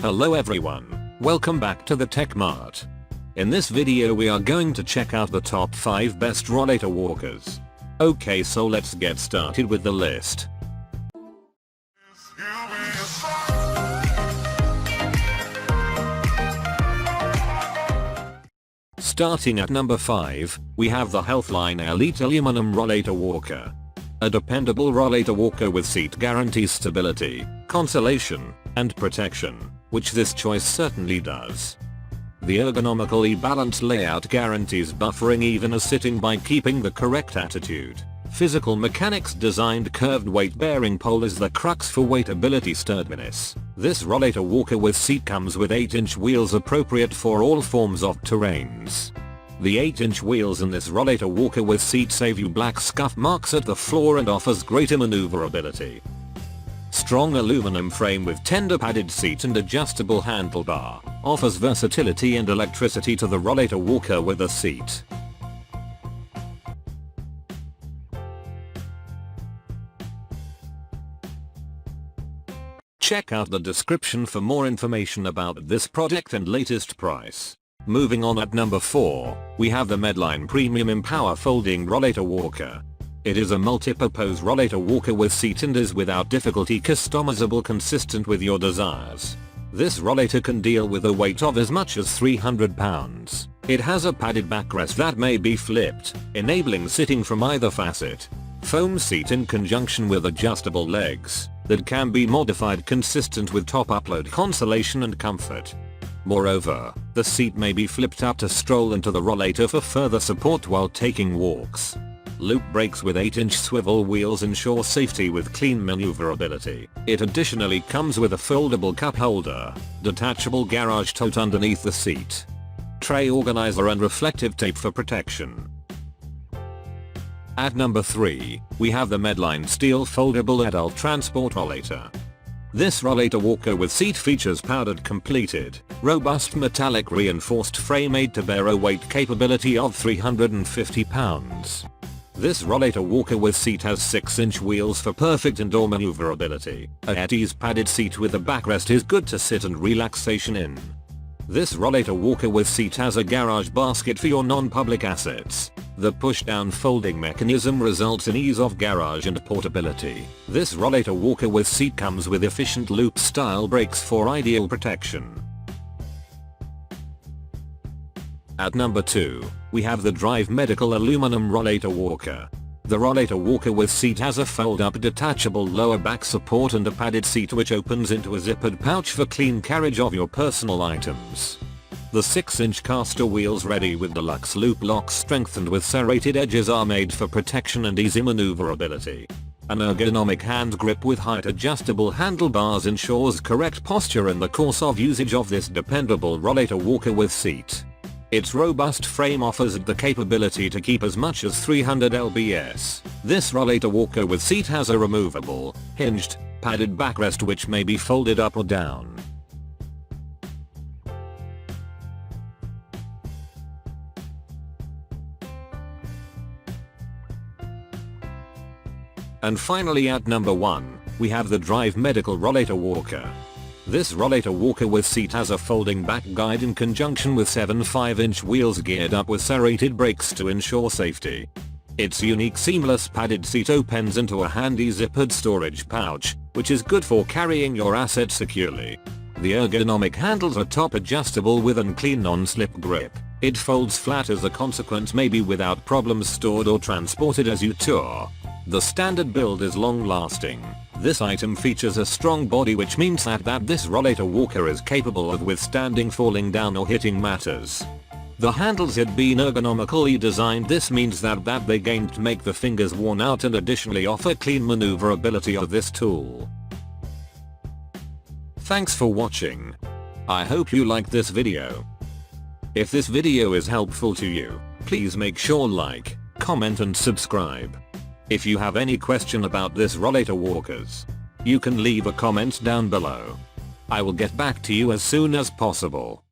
Hello everyone, welcome back to the Tech Mart. In this video we are going to check out the top 5 best rollator walkers. Okay, so let's get started with the list. Starting at number 5, we have the Healthline Elite Aluminum Rollator Walker. A dependable rollator walker with seat guarantees stability, consolation, and protection, which this choice certainly does. The ergonomically balanced layout guarantees buffering even as sitting by keeping the correct attitude. Physical Mechanics designed curved weight-bearing pole is the crux for weightability sturdiness. This rollator walker with seat comes with 8-inch wheels appropriate for all forms of terrains. The 8-inch wheels in this rollator walker with seat save you black scuff marks at the floor and offers greater maneuverability. Strong aluminum frame with tender padded seat and adjustable handlebar offers versatility and electricity to the rollator walker with a seat. Check out the description for more information about this product and latest price. Moving on, at number 4, we have the Medline Premium Empower Folding Rollator Walker. It is a multi-purpose rollator walker with seat and is without difficulty customizable, consistent with your desires. This rollator can deal with a weight of as much as 300 pounds. It has a padded backrest that may be flipped, enabling sitting from either facet. Foam seat in conjunction with adjustable legs that can be modified consistent with top upload consolation and comfort. Moreover, the seat may be flipped up to stroll into the rollator for further support while taking walks. Loop brakes with 8-inch swivel wheels ensure safety with clean maneuverability. It additionally comes with a foldable cup holder, detachable garage tote underneath the seat, tray organizer and reflective tape for protection. At number 3, we have the Medline Steel Foldable Adult Transport Rollator. This rollator walker with seat features powdered completed, robust metallic reinforced frame made to bear a weight capability of 350 pounds. This rollator walker with seat has 6-inch wheels for perfect indoor maneuverability. A at ease padded seat with a backrest is good to sit and relaxation in. This rollator walker with seat has a garage basket for your non-public assets. The push-down folding mechanism results in ease of garage and portability. This rollator walker with seat comes with efficient loop-style brakes for ideal protection. At number 2, we have the Drive Medical Aluminum Rollator Walker. The rollator walker with seat has a fold-up detachable lower back support and a padded seat which opens into a zippered pouch for clean carriage of your personal items. The 6-inch caster wheels ready with deluxe loop locks strengthened with serrated edges are made for protection and easy maneuverability. An ergonomic hand grip with height adjustable handlebars ensures correct posture in the course of usage of this dependable rollator walker with seat. Its robust frame offers the capability to keep as much as 300 lbs. This rollator walker with seat has a removable, hinged, padded backrest which may be folded up or down. And finally, at number 1, we have the Drive Medical Rollator Walker. This rollator walker with seat has a folding back guide in conjunction with 7 5-inch wheels geared up with serrated brakes to ensure safety. Its unique seamless padded seat opens into a handy zippered storage pouch, which is good for carrying your assets securely. The ergonomic handles are top adjustable with an clean non-slip grip. It folds flat as a consequence, may be without problems stored or transported as you tour. The standard build is long-lasting. This item features a strong body, which means that this rollator walker is capable of withstanding falling down or hitting matters. The handles had been ergonomically designed. This means that they gained to make the fingers worn out and additionally offer clean maneuverability of this tool. Thanks for watching. I hope you liked this video. If this video is helpful to you, please make sure like, comment and subscribe. If you have any question about this rollator walkers, you can leave a comment down below. I will get back to you as soon as possible.